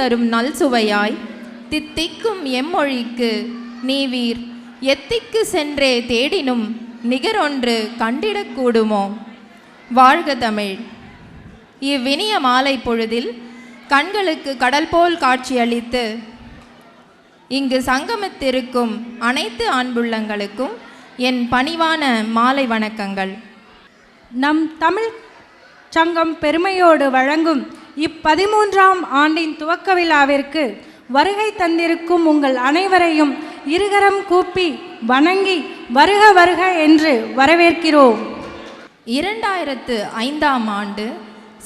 தரும் நல் சுவையாய் தித்திக்கும் எம்மொழிக்கு நீவீர் எத்திக்கு சென்றே தேடினும் நிகரொன்று கண்டிடக்கூடுமோ? வாழ்க தமிழ்! இவ்வினிய மாலை பொழுதில் கண்களுக்கு கடல் போல் காட்சியளித்து இங்கு சங்கமித்திருக்கும் அனைத்து அன்புள்ளங்களுக்கும் என் பணிவான மாலை வணக்கங்கள். நம் தமிழ் சங்கம் பெருமையோடு வழங்கும் இப்13ஆம் ஆண்டின் துவக்க விழாவிற்கு வருகை தந்திருக்கும் உங்கள் அனைவரையும் இருகரம் கூப்பி வணங்கி வருக வருக என்று வரவேற்கிறோம். 2005ஆம் ஆண்டு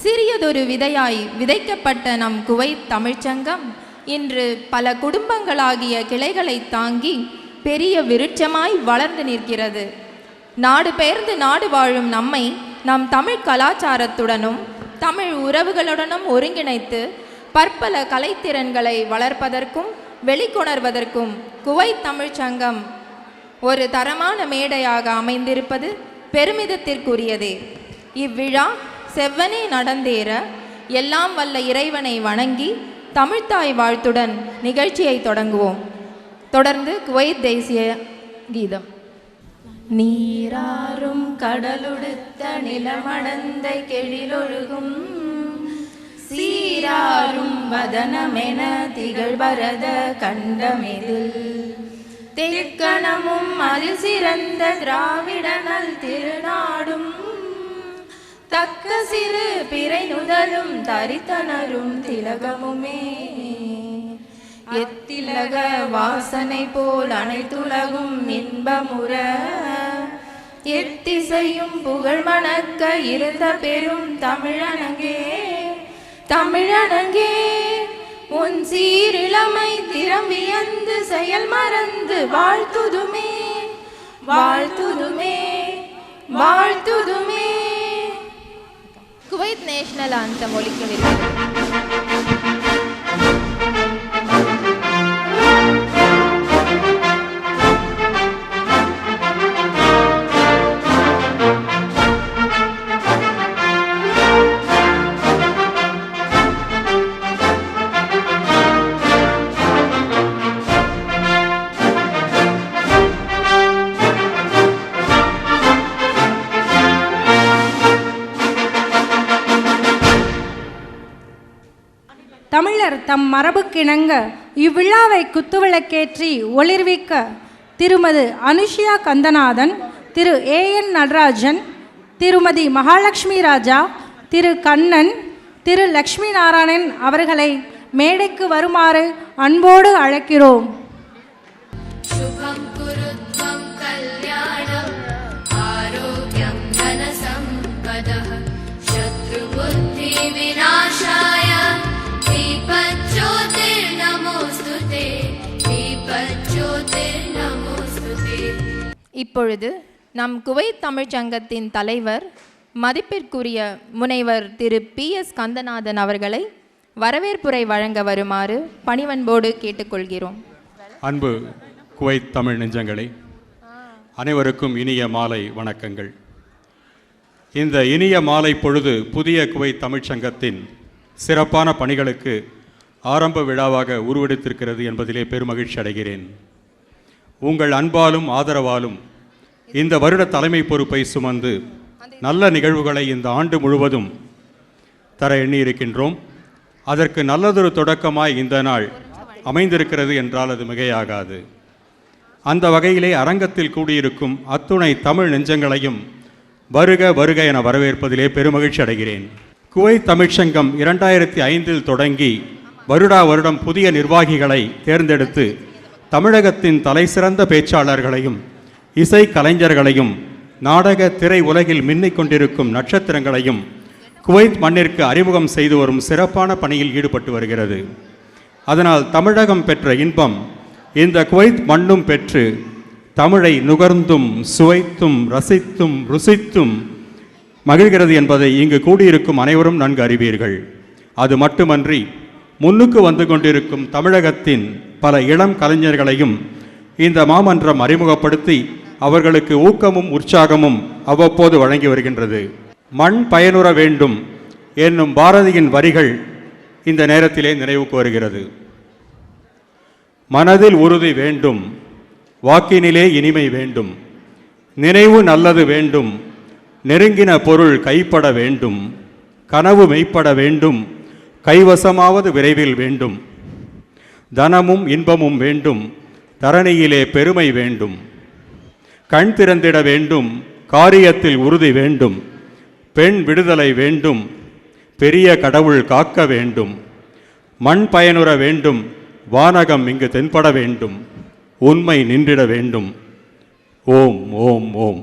சிறியதொரு விதையாய் விதைக்கப்பட்ட நம் குவைத் தமிழ்ச்சங்கம் இன்று பல குடும்பங்களாகிய கிளைகளை தாங்கி பெரிய விருட்சமாய் வளர்ந்து நிற்கிறது. நாடு பெயர்ந்து நாடு வாழும் நம்மை நம் தமிழ் கலாச்சாரத்துடனும் தமிழ் உறவுகளுடனும் ஒருங்கிணைத்து பற்பல கலைத்திறன்களை வளர்ப்பதற்கும் வெளிக்கொணர்வதற்கும் குவைத் தமிழ்ச்சங்கம் ஒரு தரமான மேடையாக அமைந்திருப்பது பெருமிதத்திற்குரியதே. இவ்விழா செவ்வனே நடந்தேற எல்லாம் வல்ல இறைவனை வணங்கி தமிழ்த்தாய் வாழ்த்துடன் நிகழ்ச்சியை தொடங்குவோம். தொடர்ந்து குவைத் தேசிய கீதம். நீராறும் கடலுடுத்த நிலமடந்தை கெழிலொழுகும் சீராறும் வதனமென திகழ்பரத கண்டமெதில் தெக்கணமும் அதில் சிறந்த திராவிடனல் திருநாடும் தக்க சிறு பிறை நுதலும் தரித்தனரும் திலகமுமே எத்திலக வாசனை போல் அனைத்துலகும் இன்பமுற எத்திசையும் புகழ் மணக்க இருந்த பெரும் தமிழனங்கே தமிழனங்கே உன் சீரிழமை திறம்பியந்து செயல் மறந்து வாழ்த்துதுமே வாழ்த்துதுமே வாழ்த்துதுமே. குவைத் நேஷனல் ஆந்தம் ஒலிக்கவில்லை. தமிழர் தம் மரபுக்கிணங்க இவ்விழாவை குத்துவிளக்கேற்றி ஒளிர்விக்க திருமதி அனுஷியா கந்தநாதன், திரு AN நடராஜன், திருமதி மகாலட்சுமி ராஜா, திரு கண்ணன், திரு லக்ஷ்மி நாராயணன் அவர்களை மேடைக்கு வருமாறு அன்போடு அழைக்கிறோம். இப்பொழுது நம் குவைத் தமிழ்ச்சங்கத்தின் தலைவர் மதிப்பிற்குரிய முனைவர் திரு PS கந்தநாதன் அவர்களை வரவேற்புரை வழங்க வருமாறு பணிவன்போடு கேட்டுக்கொள்கிறோம். அன்பு குவைத் தமிழ் நெஞ்சங்களே, அனைவருக்கும் இனிய மாலை வணக்கங்கள். இந்த இனிய மாலை பொழுது புதிய குவைத் தமிழ்ச்சங்கத்தின் சிறப்பான பணிகளுக்கு ஆரம்ப விழாவாக உருவெடுத்திருக்கிறது என்பதிலே பெருமகிழ்ச்சி அடைகிறேன். உங்கள் அன்பாலும் ஆதரவாலும் இந்த வருட தலைமை பொறுப்பை சுமந்து நல்ல நிகழ்வுகளை இந்த ஆண்டு முழுவதும் தர எண்ணியிருக்கின்றோம். அதற்கு நல்லதொரு தொடக்கமாய் இந்த நாள் அமைந்திருக்கிறது என்றால் அது மிகையாகாது. அந்த வகையிலே அரங்கத்தில் கூடியிருக்கும் அத்துணை தமிழ் நெஞ்சங்களையும் வருக வருக என வரவேற்பதிலே பெருமகிழ்ச்சி அடைகிறேன். குவைத் தமிழ்ச்சங்கம் 2005 தொடங்கி வருடா வருடம் புதிய நிர்வாகிகளை தேர்ந்தெடுத்து தமிழகத்தின் தலைசிறந்த பேச்சாளர்களையும் இசை கலைஞர்களையும் நாடக திரை உலகில் மின்னிக் கொண்டிருக்கும் நட்சத்திரங்களையும் குவைத் மண்ணிற்கு அறிமுகம் செய்து வரும் சிறப்பான பணியில் ஈடுபட்டு வருகிறது. அதனால் தமிழகம் பெற்ற இன்பம் இந்த குவைத் மண்ணும் பெற்று தமிழை நுகர்ந்தும் சுவைத்தும் ரசித்தும் ருசித்தும் மகிழ்கிறது என்பதை இங்கு கூடியிருக்கும் அனைவரும் நன்கு அறிவீர்கள். அது மட்டுமன்றி முன்னுக்கு வந்து கொண்டிருக்கும் தமிழகத்தின் பல இளம் கலைஞர்களையும் இந்த மாமன்றம் அறிமுகப்படுத்தி அவர்களுக்கு ஊக்கமும் உற்சாகமும் அவ்வப்போது வழங்கி வருகின்றது. மண் பயனுற வேண்டும் என்னும் பாரதியின் வரிகள் இந்த நேரத்திலே நினைவுக்கு வருகிறது. மனதில் உறுதி வேண்டும், வாக்கினிலே இனிமை வேண்டும், நினைவு நல்லது வேண்டும், நெருங்கின பொருள் கைப்பட வேண்டும், கனவு மெய்ப்பட வேண்டும், கைவசமாவது விரைவில் வேண்டும், தனமும் இன்பமும் வேண்டும், தரணியிலே பெருமை வேண்டும், கண் திறந்திட வேண்டும், காரியத்தில் உறுதி வேண்டும், பெண் விடுதலை வேண்டும், பெரிய கடவுள் காக்க வேண்டும், மண் பயனுற வேண்டும், வானகம் இங்கு தென்பட வேண்டும், உண்மை நின்றிட வேண்டும். ஓம் ஓம் ஓம்.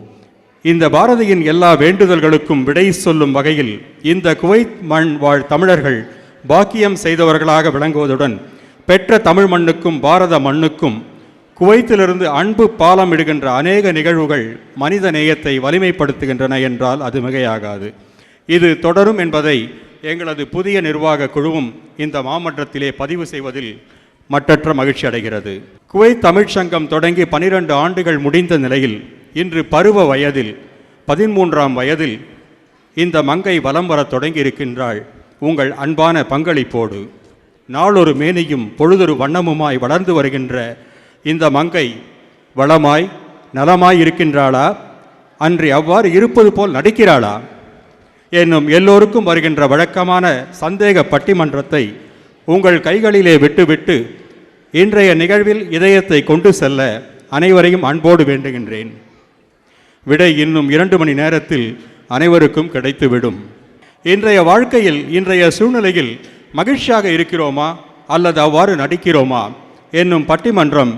இந்த பாரதியின் எல்லா வேண்டுதல்களுக்கும் விடை சொல்லும் வகையில் இந்த குவைத் மண் வாழ் தமிழர்கள் பாக்கியம் செய்தவர்களாக விளங்குவதுடன் பெற்ற தமிழ் மண்ணுக்கும் பாரத மண்ணுக்கும் குவைத்திலிருந்து அன்பு பாலம் இடுகின்ற அநேக நிகழ்வுகள் மனித நேயத்தை வலிமைப்படுத்துகின்றன என்றால் அது மிகையாகாது. இது தொடரும் என்பதை எங்களது புதிய நிர்வாக குழுவும் இந்த மாமன்றத்திலே பதிவு செய்வதில் மற்றற்ற மகிழ்ச்சி அடைகிறது. குவைத் தமிழ்ச் சங்கம் தொடங்கி 12 ஆண்டுகள் முடிந்த நிலையில் இன்று பருவ வயதில் 13ஆம் வயதில் இந்த மங்கை வலம் வர தொடங்கி இருக்கின்றாள். உங்கள் அன்பான பங்களிப்போடு நாளொரு மேனியும் பொழுதொரு வண்ணமுமாய் வளர்ந்து வருகின்ற இந்த மங்கை வளமாய் நலமாய் இருக்கின்றாளா, அன்றி அவ்வாறு இருப்பது போல் நடிக்கிறாளா என்னும் எல்லோருக்கும் வருகின்ற வழக்கமான சந்தேக பட்டிமன்றத்தை உங்கள் கைகளிலே விட்டுவிட்டு இன்றைய நிகழ்வில் இதயத்தை கொண்டு செல்ல அனைவரையும் அன்போடு வேண்டுகின்றேன். விடை இன்னும் 2 மணி நேரத்தில் அனைவருக்கும் கிடைத்துவிடும். இன்றைய வாழ்க்கையில் இன்றைய சூழ்நிலையில் மகிழ்ச்சியாக இருக்கிறோமா அல்லது அவ்வாறு நடிக்கிறோமா என்னும் பட்டிமன்றம்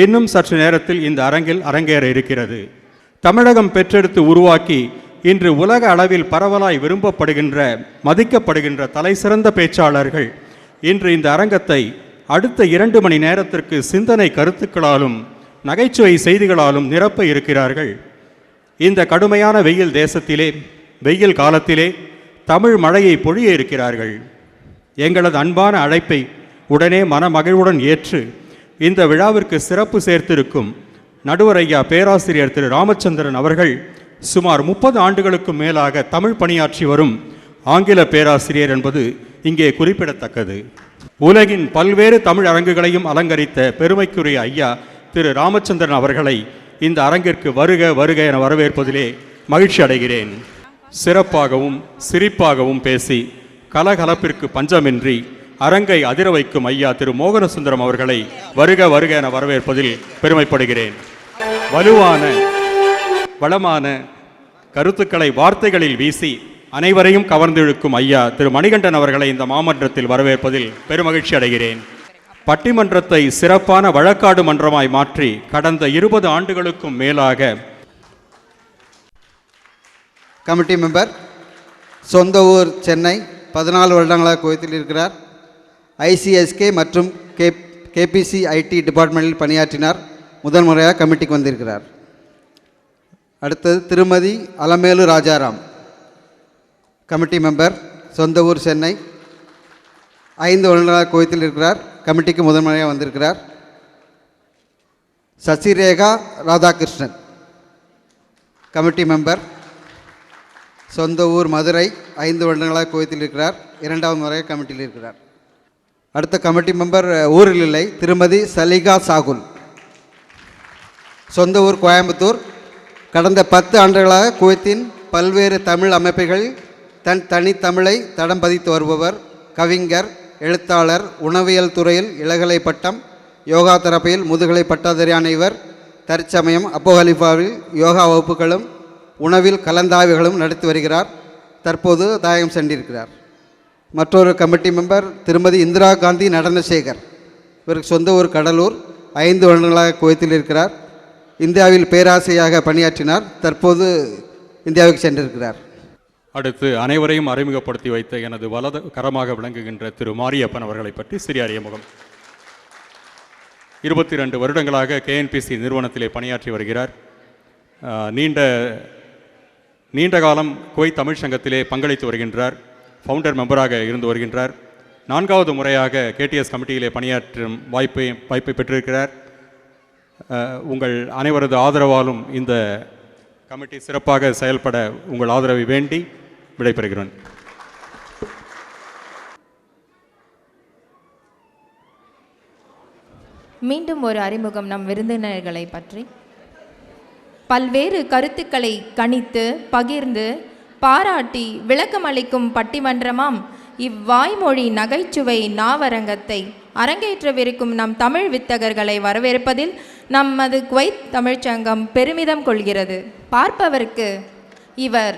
இன்னும் சற்று நேரத்தில் இந்த அரங்கில் அரங்கேற இருக்கிறது. தமிழகம் பெற்றெடுத்து உருவாக்கி இன்று உலக அளவில் பரவலாய் விரும்பப்படுகின்ற மதிக்கப்படுகின்ற தலைசிறந்த பேச்சாளர்கள் இன்று இந்த அரங்கத்தை அடுத்த 2 மணி நேரத்திற்கு சிந்தனை கருத்துக்களாலும் நகைச்சுவை செய்திகளாலும் நிரப்ப இருக்கிறார்கள். இந்த கடுமையான வெயில் தேசத்திலே வெயில் காலத்திலே தமிழ் மழையை பொழிய இருக்கிறார்கள். எங்களது அன்பான அழைப்பை உடனே மனமகிழ்வுடன் ஏற்று இந்த விழாவிற்கு சிறப்பு சேர்த்திருக்கும் நடுவர் ஐயா பேராசிரியர் திரு ராமச்சந்திரன் அவர்கள் சுமார் 30 ஆண்டுகளுக்கும் மேலாக தமிழ் பணியாற்றி வரும் ஆங்கில பேராசிரியர் என்பது இங்கே குறிப்பிடத்தக்கது. உலகின் பல்வேறு தமிழ் அரங்குகளையும் அலங்கரித்த பெருமைக்குரிய ஐயா திரு ராமச்சந்திரன் அவர்களை இந்த அரங்கிற்கு வருக வருக என வரவேற்பதிலே மகிழ்ச்சி அடைகிறேன். சிறப்பாகவும் சிரிப்பாகவும் பேசி கலகலப்பிற்கு பஞ்சமின்றி அரங்கை அதிர வைக்கும் ஐயா திரு மோகனசுந்தரம் அவர்களை வருக வருக என வரவேற்பதில் பெருமைப்படுகிறேன். வலுவான வளமான கருத்துக்களை வார்த்தைகளில் வீசி அனைவரையும் கவர்ந்திழுக்கும் ஐயா திரு மணிகண்டன் அவர்களை இந்த மாமன்றத்தில் வரவேற்பதில் பெருமகிழ்ச்சி அடைகிறேன். பட்டிமன்றத்தை சிறப்பான வழக்காடு மன்றமாய் மாற்றி கடந்த 20 ஆண்டுகளுக்கும் மேலாக கமிட்டி மெம்பர், சொந்த ஊர் சென்னை, 14 வருடங்களாக குவைத்தில் இருக்கிறார். ஐசிஎஸ்கே மற்றும் கேபிசி ஐடி டிபார்ட்மெண்ட்டில் பணியாற்றினார். முதல் முறையாக கமிட்டிக்கு வந்திருக்கிறார். அடுத்தது திருமதி அலமேலு ராஜாராம், கமிட்டி மெம்பர், சொந்த ஊர் சென்னை, 5 வருடங்களாக குவைத்தில் இருக்கிறார். கமிட்டிக்கு முதல் முறையாக வந்திருக்கிறார். சசிரேகா ராதாகிருஷ்ணன், கமிட்டி மெம்பர், சொந்த ஊர் மதுரை, 5 வருடங்களாக குவைத்தில் இருக்கிறார். 2வது முறையாக கமிட்டியில் இருக்கிறார். அடுத்த கமிட்டி மெம்பர் ஊரில் இல்லை, திருமதி சலிகா சாகுல், சொந்த ஊர் கோயம்புத்தூர். கடந்த 10 ஆண்டுகளாக குவைத்தின் பல்வேறு தமிழ் அமைப்புகளில் தன் தனித்தமிழை தடம் பதித்து வருபவர். கவிஞர், எழுத்தாளர், உணவியல் துறையில் இளகலை பட்டம், யோகா தெரப்பியில் முதுகலை பட்டாதாரியான இவர் தற்சமயம் அப்போகலிஃபாவில் யோகா வகுப்புகளும் உணவில் கலந்தாய்வுகளும் நடத்தி வருகிறார். தற்போது தாயகம் சென்றிருக்கிறார். மற்றொரு கமிட்டி மெம்பர் திருமதி இந்திரா காந்தி நடனசேகர், இவருக்கு சொந்த ஊர் கடலூர், 5 வருடங்களாக குவைத்தில் இருக்கிறார். இந்தியாவில் பேராசிரியராக பணியாற்றினார். தற்போது இந்தியாவுக்கு சென்றிருக்கிறார். அடுத்து அனைவரையும் அறிமுகப்படுத்தி வைத்த எனது வலது கரமாக விளங்குகின்ற திரு மாரியப்பன் அவர்களை பற்றி சிறிய அறிமுகம். 22 வருடங்களாக கேஎன்பிசி நிறுவனத்திலே பணியாற்றி வருகிறார். நீண்ட காலம் குவைத் தமிழ் சங்கத்திலே பங்களித்து வருகின்றார். ஃபவுண்டர் மெம்பராக இருந்து வருகின்றார். 4வது முறையாக கேடிஎஸ் கமிட்டியிலே பணியாற்றும் வாய்ப்பை பெற்றிருக்கிறார். உங்கள் அனைவரது ஆதரவாலும் இந்த கமிட்டி சிறப்பாக செயல்பட உங்கள் ஆதரவை வேண்டி விடைபெறுகிறேன். மீண்டும் ஒரு அறிமுகம் நம் விருந்தினர்களை பற்றி. பல்வேறு கருத்துக்களை கணித்து பகிர்ந்து பாராட்டி விளக்கமளிக்கும் பட்டிமன்றமாம் இவ்வாய்மொழி நகைச்சுவை நாவரங்கத்தை அரங்கேற்றவிருக்கும் நம் தமிழ் வித்தகர்களை வரவேற்பதில் நமது குவைத் தமிழ்ச்சங்கம் பெருமிதம் கொள்கிறது. பார்ப்பவருக்கு இவர்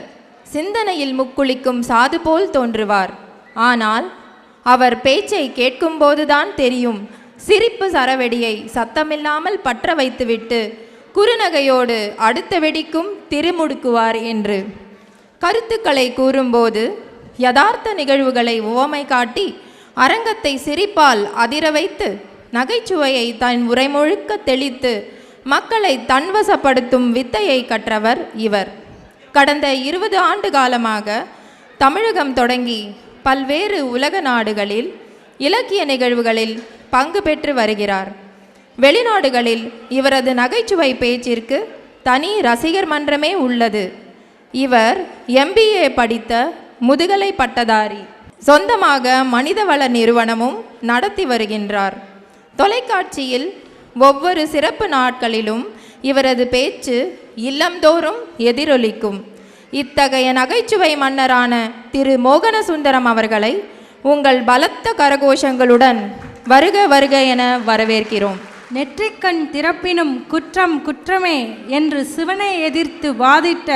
சிந்தனையில் முக்குளிக்கும் சாது போல் தோன்றுவார். ஆனால் அவர் பேச்சை கேட்கும்போதுதான் தெரியும் சிரிப்பு சரவெடியை சத்தமில்லாமல் பற்ற வைத்துவிட்டு குறுநகையோடு அடுத்த வெடிக்கும் திருமுடுக்குவார் என்று. கருத்துக்களை கூறும்போது யதார்த்த நிகழ்வுகளை உவமை காட்டி அரங்கத்தை சிரிப்பால் அதிர வைத்து நகைச்சுவையை தன் உரைமுழுக்க தெளித்து மக்களை தன்வசப்படுத்தும் வித்தையை கற்றவர் இவர். கடந்த 20 ஆண்டு காலமாக தமிழகம் தொடங்கி பல்வேறு உலக நாடுகளில் இலக்கிய நிகழ்வுகளில் பங்கு பெற்று வருகிறார். வெளிநாடுகளில் இவரது நகைச்சுவை பேச்சிற்கு தனி ரசிகர் மன்றமே உள்ளது. இவர் MBA படித்த முதுகலை பட்டதாரி. சொந்தமாக மனிதவள நிறுவனமும் நடத்தி வருகின்றார். தொலைக்காட்சியில் ஒவ்வொரு சிறப்பு நாட்களிலும் இவரது பேச்சு இல்லந்தோறும் எதிரொலிக்கும். இத்தகைய நகைச்சுவை மன்னரான திரு மோகனசுந்தரம் அவர்களை உங்கள் பலத்த கரகோஷங்களுடன் வருக வருக என வரவேற்கிறோம். நெற்றிக்கண் திறப்பினும் குற்றம் குற்றமே என்று சிவனை எதிர்த்து வாதிட்ட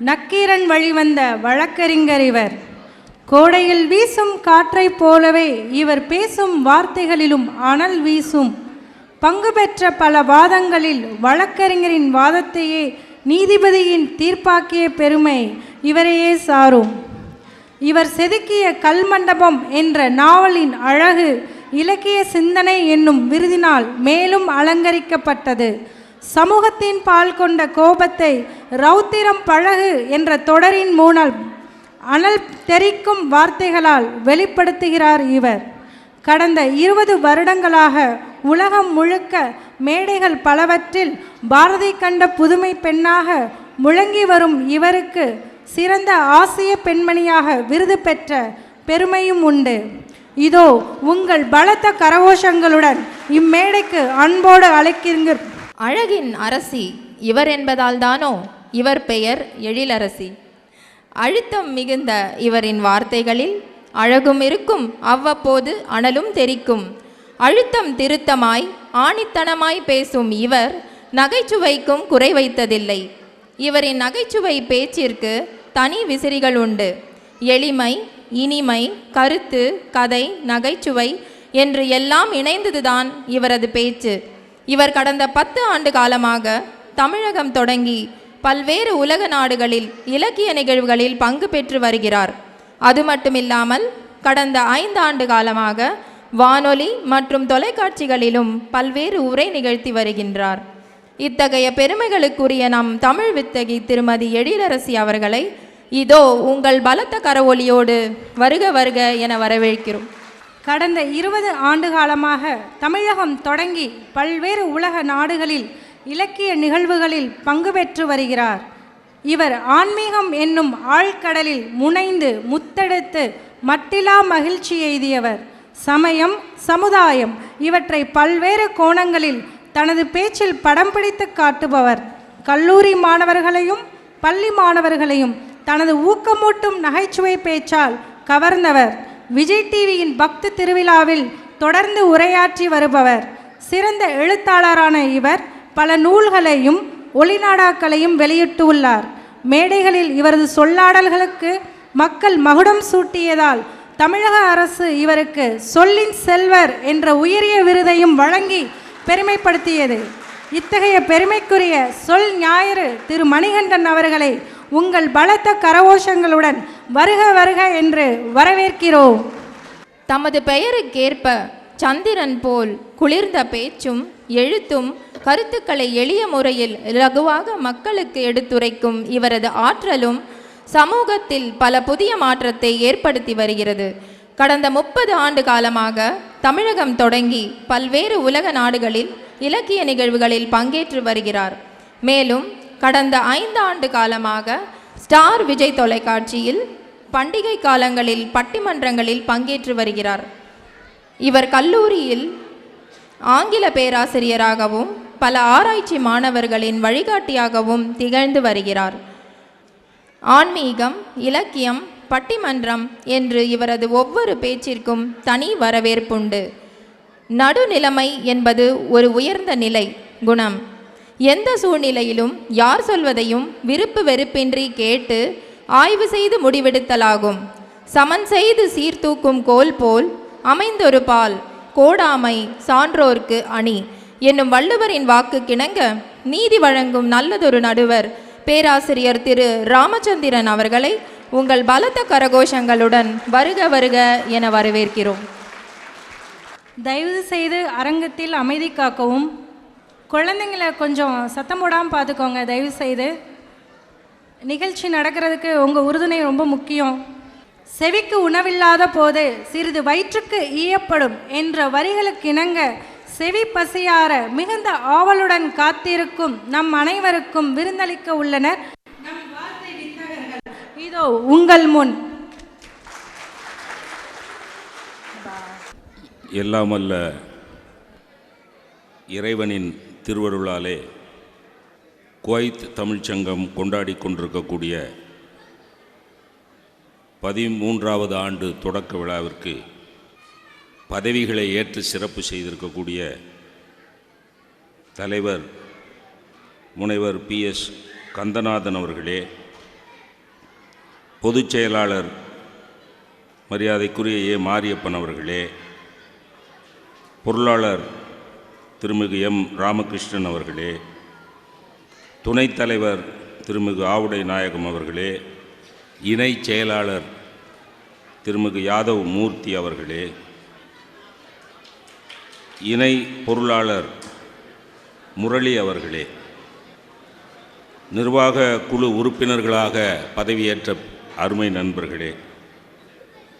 நக்கீரன் வழிவந்த வழக்கறிஞர் இவர். கோடையில் வீசும் காற்றைப் போலவே இவர் பேசும் வார்த்தைகளிலும் அனல் வீசும். பங்கு பெற்ற பல வாதங்களில் வழக்கறிஞரின் வாதத்தையே நீதிபதியின் தீர்ப்பாக்கிய பெருமை இவரையே சாரும். இவர் செதுக்கிய கல்மண்டபம் என்ற நாவலின் அழகு இலக்கிய சிந்தனை என்னும் விருதினால் மேலும் அலங்கரிக்கப்பட்டது. சமூகத்தின் பால் கொண்ட கோபத்தை ரௌத்திரம் பழகு என்ற தொடரின் மூலம் அனல் தெரிக்கும் வார்த்தைகளால் வெளிப்படுத்துகிறார் இவர். கடந்த 20 வருடங்களாக உலகம் முழுக்க மேடைகள் பலவற்றில் பாரதி கண்ட புதுமை பெண்ணாக முழங்கி வரும் இவருக்கு சிறந்த ஆசிய பெண்மணியாக விருது பெற்ற பெருமையும் உண்டு. இதோ உங்கள் பலத்த கரகோஷங்களுடன் இம்மேடைக்கு அன்போடு அழைக்கிறீர்கள். அழகின் அரசி இவர் என்பதால் தானோ இவர் பெயர் எழிலரசி. அழுத்தம் மிகுந்த இவரின் வார்த்தைகளில் அழகும் இருக்கும், அவ்வப்போது அனலும் தெரிக்கும். அழுத்தம் திருத்தமாய் ஆணித்தனமாய் பேசும் இவர் நகைச்சுவைக்கும் குறை வைத்ததில்லை. இவரின் நகைச்சுவை பேச்சிற்கு தனி விசிறிகள் உண்டு. எளிமை, இனிமை, கருத்து, கதை, நகைச்சுவை என்று எல்லாம் இணைந்ததுதான் இவரது பேச்சு. இவர் கடந்த 10 ஆண்டு காலமாக தமிழகம் தொடங்கி பல்வேறு உலக நாடுகளில் இலக்கிய நிகழ்வுகளில் பங்கு பெற்று வருகிறார். அது மட்டுமில்லாமல் கடந்த 5 ஆண்டு காலமாக வானொலி மற்றும் தொலைக்காட்சிகளிலும் பல்வேறு உரை நிகழ்த்தி வருகின்றார். இத்தகைய பெருமைகளுக்குரிய நம் தமிழ் வித்தகி திருமதி எழிலரசி அவர்களை இதோ உங்கள் பலத்த கரவொலியோடு வருக வருக என வரவேற்கிறோம். கடந்த 20 ஆண்டு காலமாக தமிழகம் தொடங்கி பல்வேறு உலக நாடுகளில் இலக்கிய நிகழ்வுகளில் பங்கு பெற்று வருகிறார். இவர் ஆன்மீகம் என்னும் ஆழ்கடலில் முனைந்து முத்தெடுத்து மட்டிலா மகிழ்ச்சி எய்தியவர். சமயம், சமுதாயம் இவற்றை பல்வேறு கோணங்களில் தனது பேச்சில் படம் பிடித்து காட்டுபவர். கல்லூரி மாணவர்களையும் பள்ளி மாணவர்களையும் தனது ஊக்கமூட்டும் நகைச்சுவை பேச்சால் கவர்ந்தவர். விஜய் டிவியின் பக்தி திருவிழாவில் தொடர்ந்து உரையாற்றி வருபவர். சிறந்த எழுத்தாளரான இவர் பல நூல்களையும் ஒளிநாடாக்களையும் வெளியிட்டுள்ளார். மேடைகளில் இவரது சொல்லாடல்களுக்கு மக்கள் மகுடம் சூட்டியதால் தமிழக அரசு இவருக்கு சொல்லின் செல்வர் என்ற உயரிய விருதையும் வழங்கி பெருமைப்படுத்தியது. இத்தகைய பெருமைக்குரிய சொல் ஞாயிறு திரு மணிகண்டன் அவர்களை உங்கள் பலத்த கரகோஷங்களுடன் வருக வருக என்று வரவேற்கிறோம். தமது பெயருக்கேற்ப சந்திரன் போல் குளிர்ந்த பேச்சும் எழுத்தும் கருத்துக்களை எளிய முறையில் இலகுவாக மக்களுக்கு எடுத்துரைக்கும் இவரது ஆற்றலும் சமூகத்தில் பல புதிய மாற்றத்தை ஏற்படுத்தி வருகிறது. கடந்த 30 ஆண்டு காலமாக தமிழகம் தொடங்கி பல்வேறு உலக நாடுகளில் இலக்கிய நிகழ்வுகளில் பங்கேற்று வருகிறார். மேலும் கடந்த 5 ஆண்டு காலமாக ஸ்டார் விஜய் தொலைக்காட்சியில் பண்டிகை காலங்களில் பட்டிமன்றங்களில் பங்கேற்று வருகிறார். இவர் கல்லூரியில் ஆங்கில பேராசிரியராகவும் பல ஆராய்ச்சி மாணவர்களின் வழிகாட்டியாகவும் திகழ்ந்து வருகிறார். ஆன்மீகம், இலக்கியம், பட்டிமன்றம் என்று இவரது ஒவ்வொரு பேச்சிற்கும் தனி வரவேற்புண்டு. நடுநிலைமை என்பது ஒரு உயர்ந்த நிலை, குணம். எந்த சூழ்நிலையிலும் யார் சொல்வதையும் விருப்பு வெறுப்பின்றி கேட்டு ஆய்வு செய்து முடிவெடுத்தலாகும். சமன் செய்து சீர்தூக்கும் கோல் போல் அமைந்தொரு பால் கோடாமை சான்றோர்க்கு அணி என்னும் வள்ளுவரின் வாக்கு கிணங்க நீதி வழங்கும் நல்லதொரு நடுவர் பேராசிரியர் திரு ராமச்சந்திரன் அவர்களை உங்கள் பலத்த கரகோஷங்களுடன் வருக வருக என வரவேற்கிறோம். தயவு செய்து அரங்கத்தில் அமைதி காக்கவும். குழந்தைங்களை கொஞ்சம் சத்தம் போடாமல் பார்த்துக்கோங்க தயவு செய்து. நிகழ்ச்சி நடக்கிறதுக்கு உங்கள் உறுதுணை ரொம்ப முக்கியம். செவிக்கு உணவில்லாத போது சிறிது வயிற்றுக்கு ஈயப்படும் என்ற வரிகளுக்கு இணங்க செவி பசியார மிகுந்த ஆவலுடன் காத்திருக்கும் நம் அனைவருக்கும் விருந்தளிக்க உள்ளனர் நம் வார்த்தை வித்தகர்கள். இதோ உங்கள் முன். எல்லாமல்ல இறைவனின் திருவருளாலே குவைத் தமிழ்ச்சங்கம் கொண்டாடி கொண்டிருக்கக்கூடிய 13வது ஆண்டு தொடக்க விழாவிற்கு பதவிகளை ஏற்று சிறப்பு செய்திருக்கக்கூடிய தலைவர் முனைவர் PS கந்தநாதன் அவர்களே, பொதுச் செயலாளர் மரியாதைக்குரிய மாரியப்பன் அவர்களே, பொருளாளர் திருமிகு ராமகிருஷ்ணன் அவர்களே, துணைத் தலைவர் திருமிகு ஆவுடை நாயகம் அவர்களே, இணை செயலாளர் திருமிகு யாதவ் மூர்த்தி அவர்களே, இணை பொருளாளர் முரளி அவர்களே, நிர்வாக குழு உறுப்பினர்களாக பதவியேற்ற அருமை நண்பர்களே,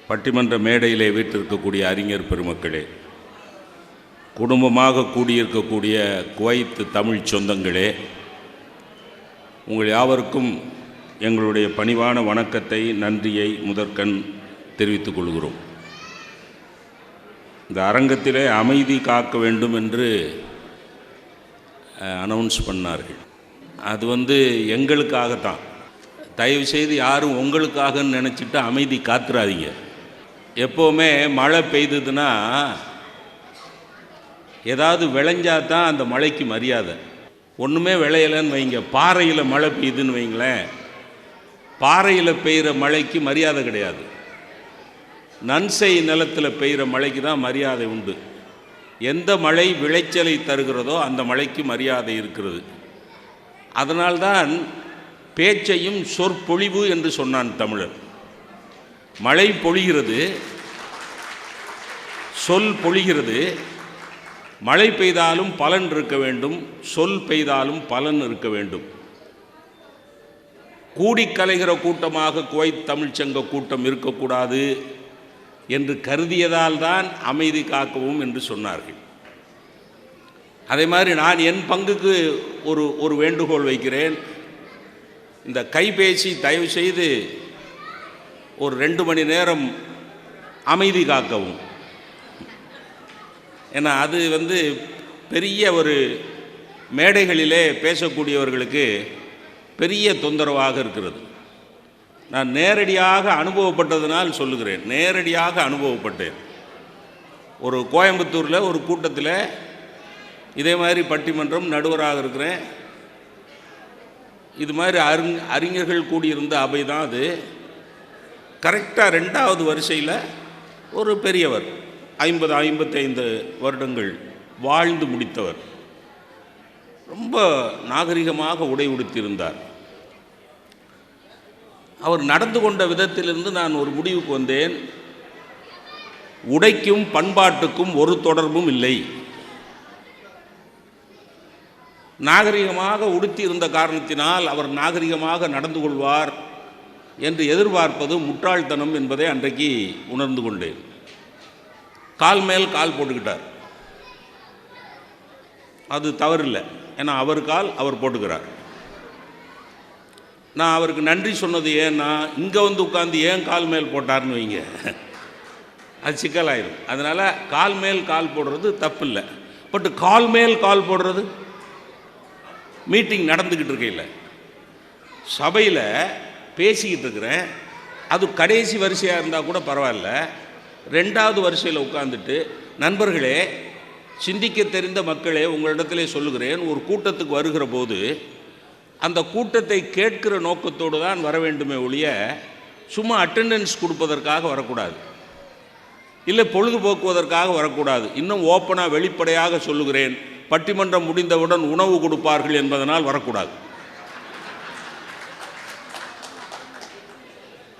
பட்டிமன்ற மேடையிலே வீட்டிருக்கக்கூடிய அறிஞர் பெருமக்களே, குடும்பமாக கூடியிருக்கக்கூடிய குவைத் தமிழ் சொந்தங்களே, உங்கள் யாவருக்கும் எங்களுடைய பணிவான வணக்கத்தை, நன்றியை முதற்கண் தெரிவித்துக் கொள்கிறோம். இந்த அரங்கத்திலே அமைதி காக்க வேண்டும் என்று அனௌன்ஸ் பண்ணார்கள். அது எங்களுக்காகத்தான். தயவுசெய்து யாரும் உங்களுக்காகன்னு நினச்சிட்டு அமைதி காத்துறாதீங்க. எப்போவுமே மழை பெய்ததுன்னா ஏதாவது விளைஞ்சாதான் அந்த மழைக்கு மரியாதை. ஒன்றுமே விளையலைன்னு வைங்க, பாறையில் மழை பெய்யுதுன்னு வைங்களேன், பாறையில் பெய்கிற மழைக்கு மரியாதை கிடையாது. நன்சை நிலத்தில் பெய்கிற மழைக்கு தான் மரியாதை உண்டு. எந்த மழை விளைச்சலை தருகிறதோ அந்த மழைக்கு மரியாதை இருக்கிறது. அதனால்தான் பேச்சையும் சொற்பொழிவு என்று சொன்னான் தமிழர். மழை பொழிகிறது, சொல் பொழிகிறது. மழை பெய்தாலும் பலன் இருக்க வேண்டும், சொல் பெய்தாலும் பலன் இருக்க வேண்டும். கூடி கலைகிற கூட்டமாக குவைத் தமிழ்ச்சங்க கூட்டம் இருக்கக்கூடாது என்று கருதியதால் தான் அமைதி காக்கவும் என்று சொன்னார்கள். அதே மாதிரி நான் என் பங்குக்கு ஒரு வேண்டுகோள் வைக்கிறேன். இந்த கைபேசி தயவு செய்து ஒரு 2 மணி நேரம் அமைதி காக்கவும். ஏன்னா அது பெரிய ஒரு மேடைகளிலே பேசக்கூடியவர்களுக்கு பெரிய தொந்தரவாக இருக்கிறது. நான் நேரடியாக அனுபவப்பட்டதனால் சொல்லுகிறேன். நேரடியாக அனுபவப்பட்டேன். ஒரு கோயம்புத்தூரில் ஒரு கூட்டத்தில் இதே மாதிரி பட்டிமன்றம் நடுவராக இருக்கிறேன். இது மாதிரி அறிஞர்கள் கூடியிருந்த அவை தான் அது. கரெக்டாக 2வது வரிசையில் ஒரு பெரியவர் 50-55 வருடங்கள் வாழ்ந்து முடித்தவர், ரொம்ப நாகரிகமாக உடை உடுத்தியிருந்தார். அவர் நடந்து கொண்ட விதத்திலிருந்து நான் ஒரு முடிவுக்கு வந்தேன். உடைக்கும் பண்பாட்டுக்கும் ஒரு தொடர்பும் இல்லை. நாகரிகமாக உடுத்தி இருந்த காரணத்தினால் அவர் நாகரிகமாக நடந்து கொள்வார் என்று எதிர்பார்ப்பது முட்டாள்தனம் என்பதை அன்றைக்கு உணர்ந்து கொண்டேன். கால் மேல் கால் போட்டுக்கிட்டார். அது தவறில்லை, ஏன்னா அவர் கால் அவர் போட்டுக்கிறார். நான் அவருக்கு நன்றி சொன்னது ஏன்னா, இங்கே உட்காந்து ஏன் கால் மேல் போட்டார்னு வைங்க, அது சிக்கலாயிரும். அதனால் கால் மேல் கால் போடுறது தப்பு இல்லை. பட் கால் மேல் கால் போடுறது, மீட்டிங் நடந்துக்கிட்டு இருக்கையில் சபையில் பேசிக்கிட்டு இருக்கிறேன், அது கடைசி வரிசையாக இருந்தால் கூட பரவாயில்ல, 2வது வரிசையில் உட்காந்துட்டு, நண்பர்களே, சிந்திக்க தெரிந்த மக்களே, உங்களிடத்திலே சொல்லுகிறேன், ஒரு கூட்டத்துக்கு வருகிற போது அந்த கூட்டத்தை கேட்கிற நோக்கத்தோடு தான் வர வேண்டுமே ஒழிய சும்மா அட்டெண்டன்ஸ் கொடுப்பதற்காக வரக்கூடாது, இல்லை பொழுதுபோக்குவதற்காக வரக்கூடாது. இன்னும் ஓப்பனாக வெளிப்படையாக சொல்லுகிறேன், பட்டிமன்றம் முடிந்தவுடன் உணவு கொடுப்பார்கள் என்பதனால் வரக்கூடாது.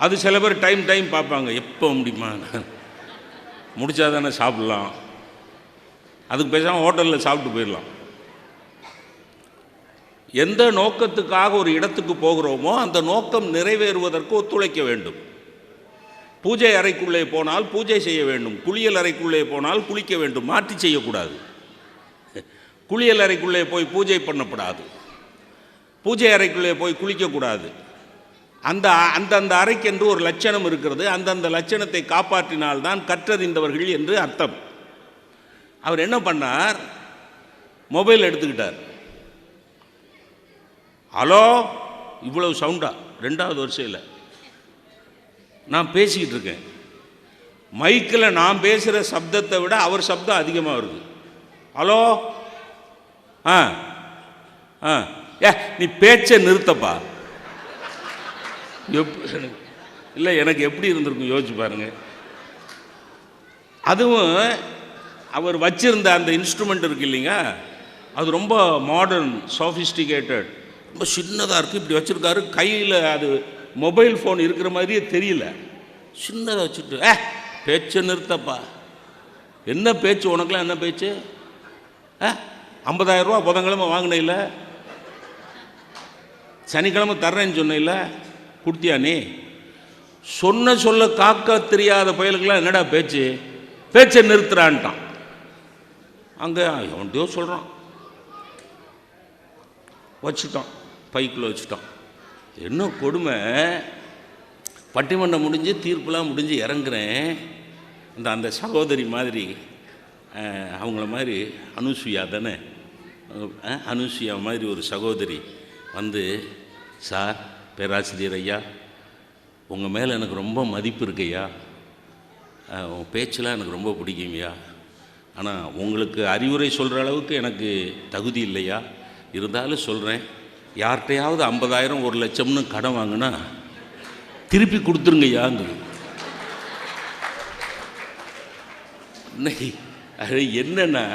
அது சில பேர் டைம் பார்ப்பாங்க, எப்போ முடியுமா, முடித்தா தானே சாப்பிட்லாம், அதுக்கு பேசாமல் ஹோட்டலில் சாப்பிட்டு போயிடலாம். எந்த நோக்கத்துக்காக ஒரு இடத்துக்கு போகிறோமோ அந்த நோக்கம் நிறைவேறுவதற்கு ஒத்துழைக்க வேண்டும். பூஜை அறைக்குள்ளே போனால் பூஜை செய்ய வேண்டும், குளியல் அறைக்குள்ளே போனால் குளிக்க வேண்டும், மாற்றி செய்யக்கூடாது. குளியல் அறைக்குள்ளே போய் பூஜை பண்ணக்கூடாது, பூஜை அறைக்குள்ளே போய் குளிக்கக்கூடாது. அந்தந்த அறைக்கென்று ஒரு லட்சணம் இருக்கிறது, அந்தந்த லட்சணத்தை காப்பாற்றினால்தான் கற்றறிந்தவர்கள் என்று அர்த்தம். அவர் என்ன பண்ணார், மொபைல் எடுத்துக்கிட்டார். ஹலோ, இவ்வளவு சவுண்டா 2வது வரிசையில் நான் பேசிக்கிட்டு இருக்கேன், மைக்கில் நான் பேசுகிற சப்தத்தை விட அவர் சப்தம் அதிகமாக வருது. ஹலோ, நீ பேச்சை நிறுத்தப்பா. இல்லை, எனக்கு எப்படி இருந்திருக்கும் யோசிச்சு பாருங்க. அதுவும் அவர் வச்சிருந்த அந்த இன்ஸ்ட்ருமெண்ட் இருக்கு இல்லைங்க, அது ரொம்ப மாடர்ன், சாஃபிஸ்டிகேட்டட், ரொம்ப சின்னதாக இருக்குது. இப்படி வச்சுருக்காரு, கையில் அது மொபைல் ஃபோன் இருக்கிற மாதிரியே தெரியல, சின்னதாக வச்சுட்டு, பேச்சை நிறுத்தப்பா. என்ன பேச்சு உனக்குலாம், என்ன பேச்சு? 50,000 ரூபா புதன்கிழமை வாங்கின இல்லை, சனிக்கிழமை தர்றேன்னு சொன்ன இல்லை, கொடுத்தியா நீ? சொன்ன சொல்ல காக்க தெரியாத பயலுக்கெல்லாம் என்னடா பேச்சு, பேச்சை நிறுத்துறான்ட்டான். அங்கே எவன்டையோ சொல்கிறான், வச்சுட்டான், பைக்குள்ளே வச்சுட்டான். என்ன கொடுமை, பட்டிமன்றம் முடிஞ்சு தீர்ப்புலாம் முடிஞ்சு இறங்குறேன், அந்த சகோதரி மாதிரி, அவங்கள மாதிரி அனுசுயா தானே, அனுசுயா மாதிரி ஒரு சகோதரி வந்து, சார், பேராசிரியர் ஐயா, உங்கள் மேலே எனக்கு ரொம்ப மதிப்பு இருக்குய்யா, உன் பேச்செலாம் எனக்கு ரொம்ப பிடிக்குங்கய்யா, ஆனால் உங்களுக்கு அறிவுரை சொல்கிற அளவுக்கு எனக்கு தகுதி இல்லையா, இருந்தாலும் சொல்கிறேன், யார்கிட்டையாவது 50,000 1,00,000னு கடன் வாங்கினா திருப்பி கொடுத்துருங்கய்யாங்குது. அது என்னன்னா,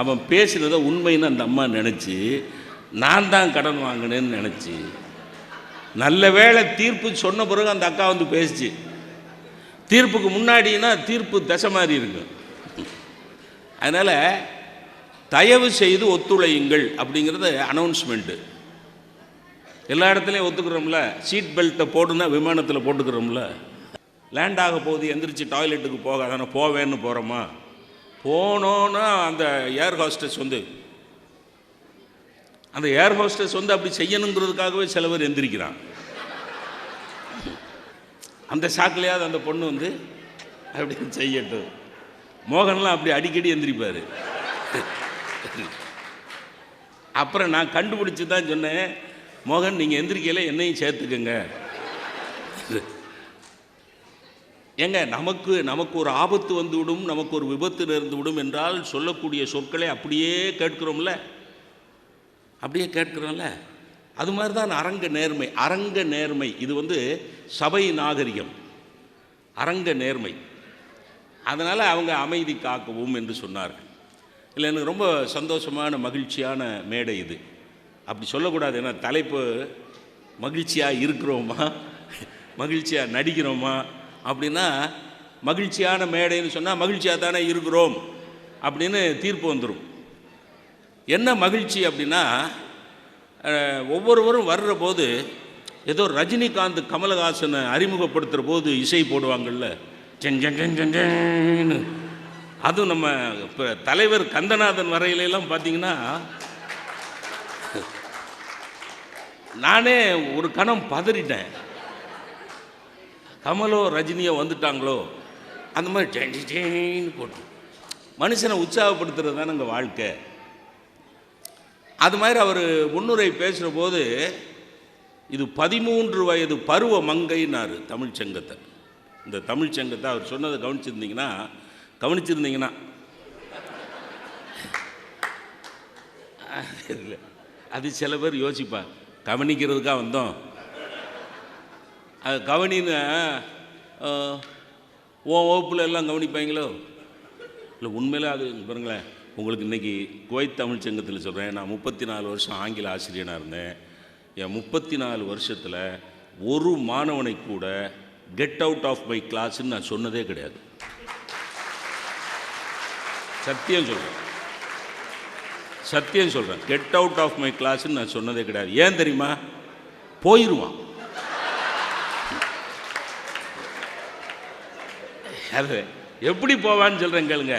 அவன் பேசுனதை உண்மைன்னு அந்த அம்மா நினச்சி, நான் தான் கடன் வாங்கினேன்னு நினச்சி, நல்ல வேளை தீர்ப்பு சொன்ன பிறகு அந்த அக்கா வந்து பேசிச்சு. தீர்ப்புக்கு முன்னாடினா தீர்ப்பு தசை மாதிரி இருக்கு. அதனால் தயவு செய்து ஒத்துழையுங்கள் அப்படிங்கிறது அனௌன்ஸ்மெண்ட்டு. எல்லா இடத்துலையும் ஒத்துக்கிறோம்ல, சீட் பெல்ட்டை போடுனா விமானத்தில் போட்டுக்கிறோம்ல, லேண்ட் ஆக போகுது எந்திரிச்சு டாய்லெட்டுக்கு போகாதானே, போவேன்னு போகிறோமா, போனோன்னா அந்த ஏர் ஹோஸ்டஸ் வந்து அப்படி செய்யணுங்கிறதுக்காகவே சில பேர் எந்திரிக்கிறான். அந்த சாக்கிலையாவது அந்த பொண்ணு வந்து அப்படி செய்யட்டும். மோகன்லாம் அப்படி அடிக்கடி எந்திரிப்பார். அப்புறம் நான் கண்டுபிடிச்சி தான் சொன்னேன், மோகன் நீங்கள் எந்திரிக்கையில் என்னையும் சேர்த்துக்கங்க. ஏங்க, நமக்கு ஒரு ஆபத்து வந்து விடும், நமக்கு ஒரு விபத்து நேர்ந்து விடும் என்றால் சொல்லக்கூடிய சொற்களை அப்படியே கேட்கிறோம்ல, அப்படியே கேட்கிறோம்ல. அது மாதிரி தான் அரங்க நேர்மை. இது வந்து சபை நாகரிகம், அரங்க நேர்மை. அதனால் அவங்க அமைதி காக்கவும் என்று சொன்னார்கள். இல்லை, எனக்கு ரொம்ப சந்தோஷமான மகிழ்ச்சியான மேடை இது. அப்படி சொல்லக்கூடாது, ஏன்னா தலைப்பு மகிழ்ச்சியாக இருக்கிறோமா, மகிழ்ச்சியாக நடிக்கிறோமா அப்படின்னா, மகிழ்ச்சியான மேடைன்னு சொன்னால் மகிழ்ச்சியாக தானே இருக்கிறோம் அப்படின்னு தீர்ப்பு வந்துடும். என்ன மகிழ்ச்சி அப்படின்னா, ஒவ்வொருவரும் வர்ற போது ஏதோ ரஜினிகாந்த் கமலஹாசனை அறிமுகப்படுத்துகிற போது இசை போடுவாங்கள்ல, செஞ்சன்னு. அதுவும் நம்ம இப்போ தலைவர் கந்தநாதன் வரையிலெல்லாம் பார்த்தீங்கன்னா, நானே ஒரு கணம் பதறிட்டேன், கமலோ ரஜினியோ வந்துட்டாங்களோ அந்த மாதிரி டேன்னு போட்டு மனுஷனை உற்சாகப்படுத்துறது தானே எங்கள் வாழ்க்கை. அது மாதிரி அவர் முன்னுரை பேசுகிற போது இது 13 வயது பருவ மங்கைன்னார் தமிழ்ச்சங்கத்தை. இந்த தமிழ்ச்சங்கத்தை அவர் சொன்னதை கவனிச்சிருந்தீங்கன்னா அது சில பேர் யோசிப்பார், கவனிக்கிறதுக்காக வந்தோம், அது கவனின்னு வகுப்பில் எல்லாம் கவனிப்பாங்களோ இல்லை. உண்மையிலே அது பாருங்களேன், உங்களுக்கு இன்றைக்கி குவைத் தமிழ் சங்கத்தில் சொல்கிறேன், நான் 34 வருஷம் ஆங்கில ஆசிரியனாக இருந்தேன். என் 34 வருஷத்தில் ஒரு மாணவனை கூட கெட் அவுட் ஆஃப் மை கிளாஸ்ன்னு நான் சொன்னதே கிடையாது. சத்தியம் சொல்கிறேன், கெட் அவுட் ஆஃப் மை கிளாஸ்ன்னு நான் சொன்னதே கிடையாது. ஏன் தெரியுமா? போயிடுவான். அது எப்படி போவான்னு சொல்கிறேன் கேளுங்க.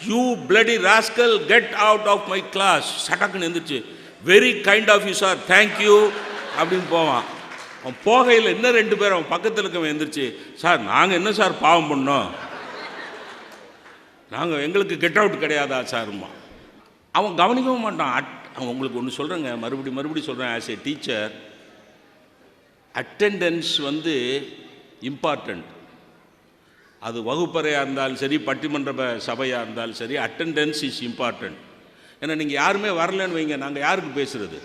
You bloody rascal, get out of my class. சடக்குன்னு எழுந்திரிச்சு, very kind of you sir, thank you அப்படின்னு போவான். அவன் போகையில் இன்னும் 2 பேர் அவன் பக்கத்தில் இருக்கவன் எழுந்திரிச்சு, சார் நாங்கள் என்ன சார் பாவம் பண்ணோம், நாங்கள் எங்களுக்கு கெட் அவுட் கிடையாதா சார்மா. அவன் கவனிக்கவும் மாட்டான். அவன் உங்களுக்கு ஒன்று சொல்கிறேங்க, மறுபடியும் சொல்கிறேன். As a teacher, attendance important. அது வகுப்பறையாக இருந்தாலும் சரி, பட்டிமன்ற சபையாக இருந்தாலும் சரி, அட்டெண்டன்ஸ் இஸ் இம்பார்ட்டண்ட். ஏன்னா நீங்கள் யாருமே வரலன்னு வைங்க, நாங்கள் யாருக்கு பேசுகிறது?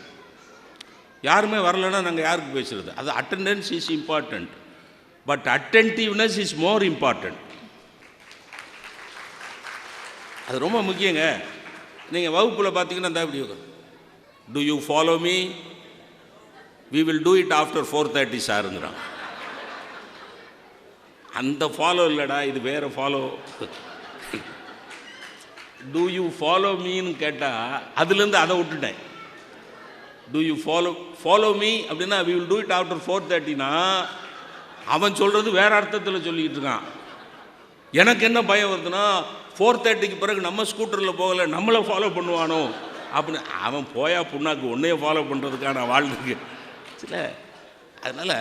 யாருமே வரலன்னா நாங்கள் யாருக்கு பேசுகிறது? அது attendance is important, but attentiveness is more important. அது ரொம்ப முக்கியங்க. நீங்கள் வகுப்பில் பார்த்தீங்கன்னா இந்த அப்படி, do you follow me, we will do it after 4:30 சாருங்கிறான். அந்த ஃபாலோ இல்லைடா, இது வேறு ஃபாலோ. டூ யூ ஃபாலோ மீன்னு கேட்டால் அதுலேருந்து அதை விட்டுட்டேன். டூ யூ ஃபாலோ மீ அப்படின்னா we will do it after 4:30னா அவன் சொல்கிறது வேறு அர்த்தத்தில் சொல்லிக்கிட்டு இருக்கான். எனக்கு என்ன பயம் வருதுன்னா, 4:30க்கு பிறகு நம்ம ஸ்கூட்டரில் போகலை, நம்மளை ஃபாலோ பண்ணுவானோ அப்படின்னு. அவன் போயா புண்ணாக்கு, உன்னைய ஃபாலோ பண்ணுறதுக்கான வாழ்ந்துருக்கு சில. அதனால்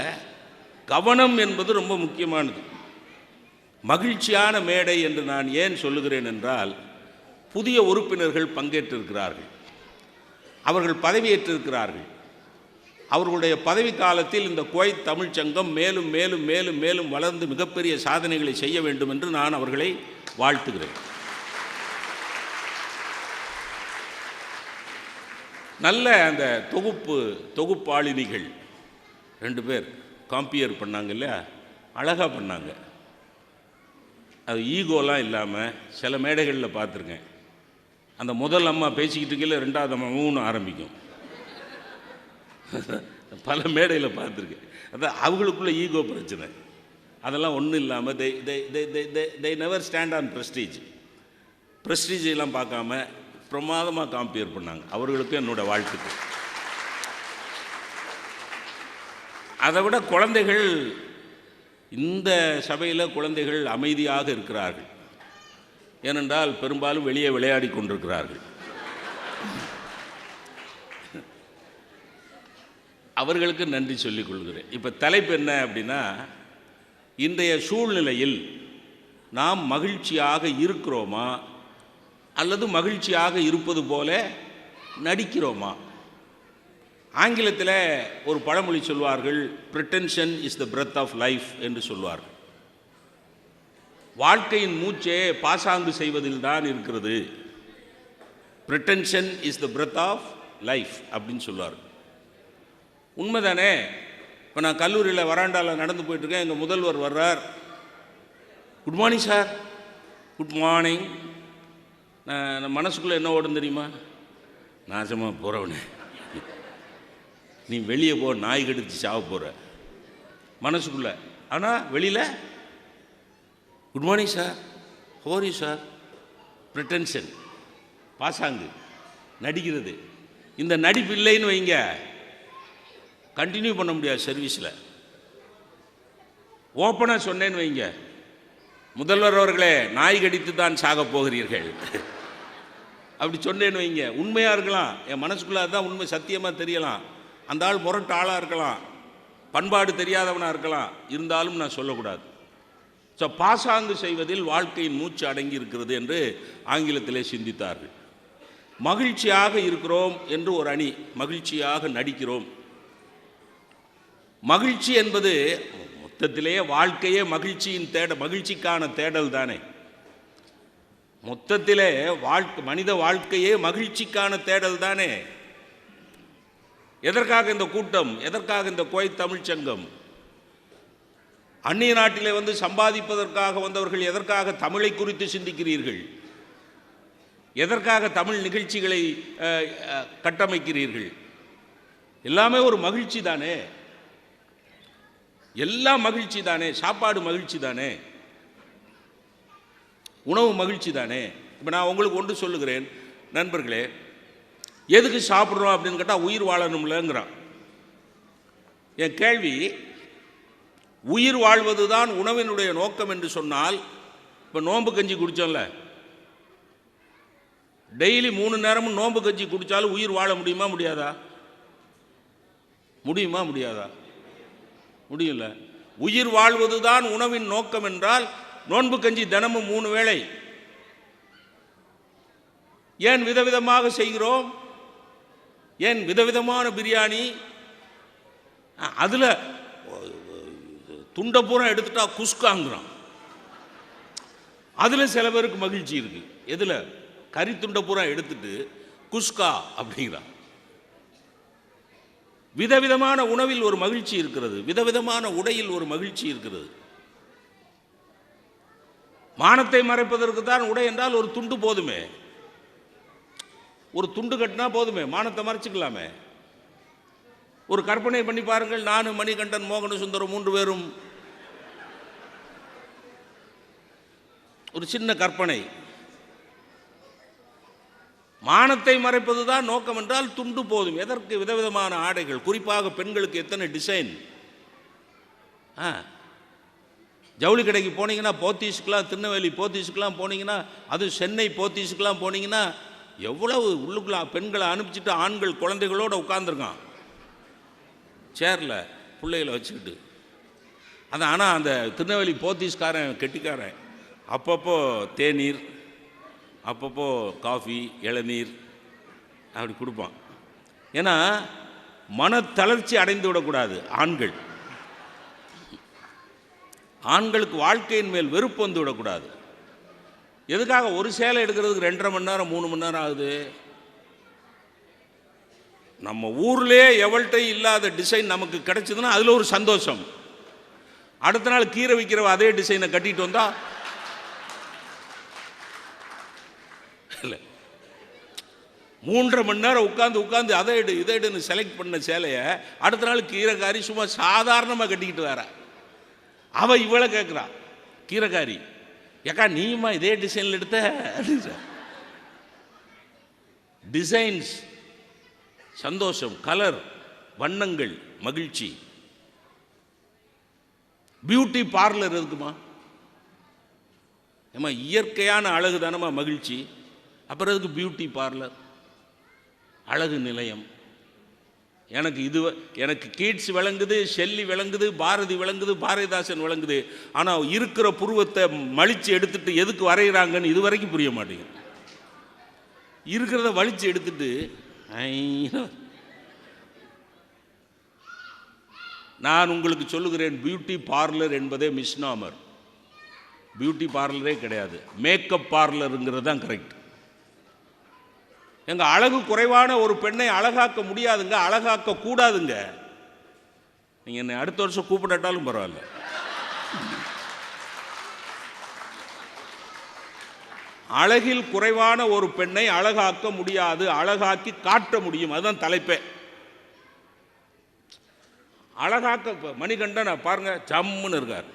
கவனம் என்பது ரொம்ப முக்கியமானது. மகிழ்ச்சியான மேடை என்று நான் ஏன் சொல்லுகிறேன் என்றால், புதிய உறுப்பினர்கள் பங்கேற்றிருக்கிறார்கள், அவர்கள் பதவியேற்றிருக்கிறார்கள். அவர்களுடைய பதவி காலத்தில் இந்த குவைத் தமிழ்ச் சங்கம் மேலும் மேலும் மேலும் மேலும் வளர்ந்து மிகப்பெரிய சாதனைகளை செய்ய வேண்டும் என்று நான் அவர்களை வாழ்த்துகிறேன். நல்ல அந்த தொகுப்பாளினிகள் 2 பேர் காம்பியர் பண்ணாங்க இல்லையா, அழகாக பண்ணாங்க. அது ஈகோலாம் இல்லாமல் சில மேடைகளில் பார்த்துருக்கேன். அந்த முதல் அம்மா பேசிக்கிட்டு இருக்கையில் 2வது அம்மா 3 ஆரம்பிக்கும். பல மேடையில் பார்த்துருக்கேன். அதான் அவங்களுக்குள்ள ஈகோ பிரச்சனை. அதெல்லாம் ஒன்றும் இல்லாமல் they never stand on prestige. ப்ரெஸ்டீஜெல்லாம் பார்க்காம பிரமாதமாக காம்பியர் பண்ணாங்க. அவர்களுக்கு என்னோடய வாழ்த்துக்கள். அதை விட குழந்தைகள், இந்த சபையில் குழந்தைகள் அமைதியாக இருக்கிறார்கள். ஏனென்றால் பெரும்பாலும் வெளியே விளையாடி கொண்டிருக்கிறார்கள். அவர்களுக்கு நன்றி சொல்லிக் கொள்கிறேன். இப்போ தலைப்பு என்ன அப்படின்னா, இன்றைய சூழ்நிலையில் நாம் மகிழ்ச்சியாக இருக்கிறோமா அல்லது மகிழ்ச்சியாக இருப்பது போல நடிக்கிறோமா? ஆங்கிலத்தில் ஒரு பழமொழி சொல்வார்கள், pretension is the breath of life என்று சொல்வார்கள். வாழ்க்கையின் மூச்சே பாசாங்கு செய்வதில் தான் இருக்கிறது. Pretension is the breath of life அப்படின்னு சொல்லுவார். உண்மைதானே? இப்போ நான் கல்லூரியில் வராண்டாவில் நடந்து போயிட்டுருக்கேன். எங்கள் முதல்வர் வர்றார். Good morning sir. Good morning. நான் மனசுக்குள்ளே என்ன ஓடும் தெரியுமா? நாசமாக போகிறவனே, நீ வெளியே போ, நாய் கடிச்சு சாவ போகிற மனசுக்குள்ளே. ஆனால் வெளியில் good morning sir, hori sir. பிரிட்டென்ஷன், பாசாங்கு, நடிக்கிறது. இந்த நடிப்பு இல்லைன்னு வைங்க, கண்டினியூ பண்ண முடியாது சர்வீஸில். ஓப்பனாக சொன்னேன்னு வைங்க, முதல்வர் அவர்களே நாய் கடித்து தான் சாக போகிறீர்கள் அப்படி சொன்னேன்னு வைங்க, உண்மையாக இருக்கலாம், என் மனசுக்குள்ளே அதுதான் உண்மை, சத்தியமாக தெரியலாம். அந்த ஆள் முரட்டு ஆளாக இருக்கலாம், பண்பாடு தெரியாதவனாக இருக்கலாம், இருந்தாலும் நான் சொல்லக்கூடாது. பாசாங்கு செய்வதில் வாழ்க்கையின் மூச்சு அடங்கி இருக்கிறது என்று ஆங்கிலத்திலே சிந்தித்தார்கள். மகிழ்ச்சியாக இருக்கிறோம் என்று ஒரு அணி, மகிழ்ச்சியாக நடிக்கிறோம். மகிழ்ச்சி என்பது மொத்தத்திலே வாழ்க்கையே மகிழ்ச்சிக்கான தேடல் தானே. மொத்தத்திலே மனித வாழ்க்கையே மகிழ்ச்சிக்கான தேடல் தானே. எதற்காக இந்த கூட்டம், எதற்காக இந்த குவைத் தமிழ்ச்சங்கம்? அந்நிய நாட்டிலே வந்து சம்பாதிப்பதற்காக வந்தவர்கள் எதற்காக தமிழை குறித்து சிந்திக்கிறீர்கள்? எதற்காக தமிழ் நிகழ்ச்சிகளை கட்டமைக்கிறீர்கள்? எல்லாமே ஒரு மகிழ்ச்சி தானே, எல்லாம் மகிழ்ச்சி தானே. சாப்பாடு மகிழ்ச்சி தானே, உணவு மகிழ்ச்சி தானே. இப்போ நான் உங்களுக்கு ஒன்று சொல்லுகிறேன் நண்பர்களே, எதுக்கு சாப்பிட்றோம் அப்படின்னு கேட்டால் உயிர் வாழணும்லங்கிறான். என் கேள்வி, உயிர் வாழ்வது தான் உணவினுடைய நோக்கம் என்று சொன்னால், இப்போ நோன்பு கஞ்சி குடித்தோம்ல, டெய்லி 3 நேரமும் நோன்பு கஞ்சி குடித்தாலும் உயிர் வாழ முடியுமா முடியாதா? முடியுமா முடியாதா? முடியல. உயிர் வாழ்வது தான் உணவின் நோக்கம் என்றால் நோன்பு கஞ்சி தினமும் 3 வேளை ஏன் விதவிதமாக செய்கிறோம்? ஏன் விதவிதமான பிரியாணி? அதில் துண்டை பூரா எடுத்துட்டா குஸ்காங்கிறான். அதில் சில பேருக்கு மகிழ்ச்சி இருக்கு. எதில்? கறி துண்டை பூரா எடுத்துட்டு குஸ்கா அப்படிங்கிறான். விதவிதமான உணவில் ஒரு மகிழ்ச்சி இருக்கிறது, விதவிதமான உடையில் ஒரு மகிழ்ச்சி இருக்கிறது. மானத்தை மறைப்பதற்கு தான் உடை என்றால் ஒரு துண்டு போதுமே, ஒரு துண்டு கட்டினா போதுமே, மானத்தை மறைச்சிக்கலாமே. ஒரு கற்பனை பண்ணி பாருங்கள், நானும் மணிகண்டன் மோகன சுந்தரம் 3 பேரும், ஒரு சின்ன கற்பனை. மானத்தை மறைப்பது தான் நோக்கம் என்றால் துண்டு போதும். எதற்கு விதவிதமான ஆடைகள்? குறிப்பாக பெண்களுக்கு எத்தனை டிசைன். ஜவுளி கடைக்கு போனீங்கன்னா போத்தீஸுக்கெலாம், திருநெல்வேலி போத்தீஸுக்கெலாம் போனீங்கன்னா, அது சென்னை போத்தீஸுக்கெலாம் போனீங்கன்னா எவ்வளவு உள்ளுக்குலாம் பெண்களை அனுப்பிச்சிட்டு ஆண்கள் குழந்தைகளோடு உட்காந்துருக்கான் சேரில் பிள்ளைகளை வச்சுக்கிட்டு. அதான். ஆனால் அந்த திருநெல்வேலி போத்தீஸ்காரன் கெட்டிக்காரன் அப்பப்போ தேநீர், அப்பப்போ காஃபி, இளநீர் அப்படி கொடுப்பான். ஏன்னா மனத்தளர்ச்சி அடைந்து விடக்கூடாது ஆண்கள். ஆண்களுக்கு வாழ்க்கையின் மேல் வெறுப்பு வந்து விடக்கூடாது. எதுக்காக ஒரு சேலை எடுக்கிறதுக்கு 2.5 மணி நேரம் 3 மணி நேரம் ஆகுது? நம்ம ஊர்லேயே எவள்கிட்ட இல்லாத டிசைன் நமக்கு கிடைச்சதுன்னா அதில் ஒரு சந்தோஷம். அடுத்த நாள் கீரை விற்கிற அதே டிசைனை கட்டிட்டு வந்தா இல்லை, 3.5 மணி நேரம் உட்காந்து அதை எடு இதை எடுன்னு செலக்ட் பண்ண சேலையை அடுத்த நாள் கீரைக்காரி சும்மா சாதாரணமாக கட்டிக்கிட்டு வர. அவள் இவளை கேட்குறா, கீரைக்காரி, ஏக்கா நீமா இதே டிசைனில் எடுத்த? டிசைன்ஸ், சந்தோஷம், கலர், வண்ணங்கள், மகிழ்ச்சி. பியூட்டி பார்லர் இருக்குமா? ஏமா இயற்கையான அழகு தானமா மகிழ்ச்சி. அப்புறம் எதுக்கு பியூட்டி பார்லர், அழகு நிலையம்? எனக்கு கீட்ஸ் விளங்குது, ஷெல்லி விளங்குது, பாரதி விளங்குது, பாரதிதாசன் விளங்குது. ஆனால் இருக்கிற புருவத்தை மலிச்சு எடுத்துட்டு எதுக்கு வரைகிறாங்கன்னு இது வரைக்கும் புரிய மாட்டேங்குது. இருக்கிறத வலிச்சு எடுத்துட்டு நான் உங்களுக்கு சொல்லுகிறேன், பியூட்டி பார்லர் என்பதே மிஸ்நாமர். பியூட்டி பார்லரே கிடையாது, மேக்கப் பார்லருங்கிறது தான் கரெக்ட். எங்க அழகு குறைவான ஒரு பெண்ணை அழகாக்க முடியாதுங்க, அழகாக்க கூடாதுங்க. நீங்க என்னை அடுத்த வருஷம் கூப்பிடாட்டாலும் பரவாயில்ல. அழகில் குறைவான ஒரு பெண்ணை அழகாக்க முடியாது, அழகாக்கி காட்ட முடியும். அதுதான் தலைப்பே. அழகாக்க மணிகண்டன் பாருங்க, ஜம்முன்னு இருக்கார்.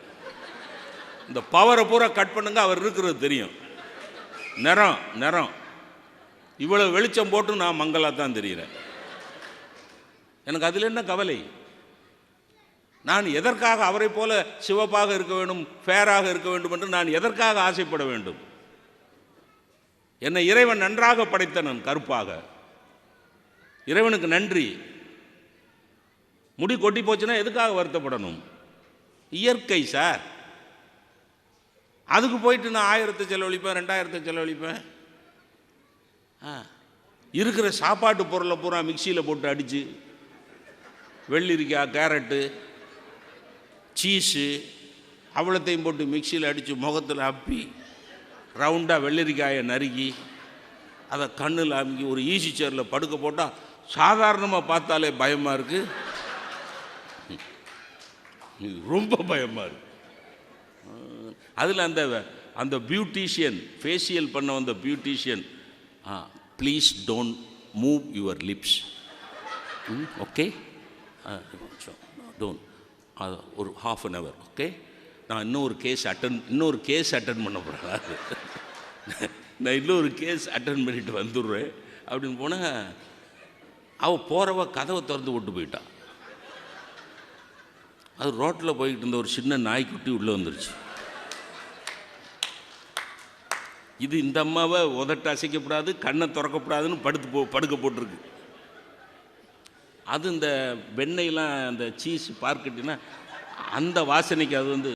இந்த பவரை பூரா கட் பண்ணுங்க, அவர் இருக்கிறது தெரியும். நிறம் இவ்வளவு வெளிச்சம் போட்டு நான் மங்களா தான் தெரிகிறேன். எனக்கு அதில் என்ன கவலை? நான் எதற்காக அவரை போல சிவப்பாக இருக்க வேண்டும், ஃபேராக இருக்க வேண்டும் என்று நான் எதற்காக ஆசைப்பட வேண்டும்? என்னை இறைவன் நன்றாக படைத்தனன், கருப்பாக. இறைவனுக்கு நன்றி. முடி கொட்டி போச்சுன்னா எதுக்காக வருத்தப்படணும்? இயற்கை சார். அதுக்கு போயிட்டு நான் 1000 செலவழிப்பேன், 2000 செலவழிப்பேன். இருக்கிற சாப்பாட்டு பொருளை பூரா மிக்சியில் போட்டு அடித்து, வெள்ளரிக்காய், கேரட்டு, சீஸு அவ்வளோத்தையும் போட்டு மிக்சியில் அடித்து முகத்தில் அப்பி ரவுண்டாக வெள்ளரிக்காயை நறுக்கி அதை கண்ணில் அமுக்கி ஒரு ஈஸி சேரில் படுக்க போட்டால் சாதாரணமாக பார்த்தாலே பயமாக இருக்குது. ரொம்ப பயமாக இருக்குது. அதில் அந்த பியூட்டிஷியன், ஃபேஷியல் பண்ண வந்த beautician, please don't move your lips, okay, don't, ஒரு ½ an hour, ஓகே. நான் இன்னொரு கேஸ் அட்டன் பண்ண போகிறேன். நான் இன்னொரு கேஸ் அட்டன் பண்ணிட்டு வந்துடுறேன் அப்படின்னு போனால் அவள் போகிறவ கதவை திறந்து விட்டு போயிட்டான். அது ரோட்டில் போய்கிட்டு இருந்த ஒரு சின்ன நாய்க்குட்டி உள்ளே வந்துருச்சு. இது இந்த அம்மாவை உதட்ட அசைக்கப்படாது, கண்ணை திறக்கப்படாதுன்னு படுக்க போட்டிருக்கு. அது இந்த வெண்ணெயெலாம் அந்த சீஸ் பார்க்கட்டினா அந்த வாசனைக்கு அது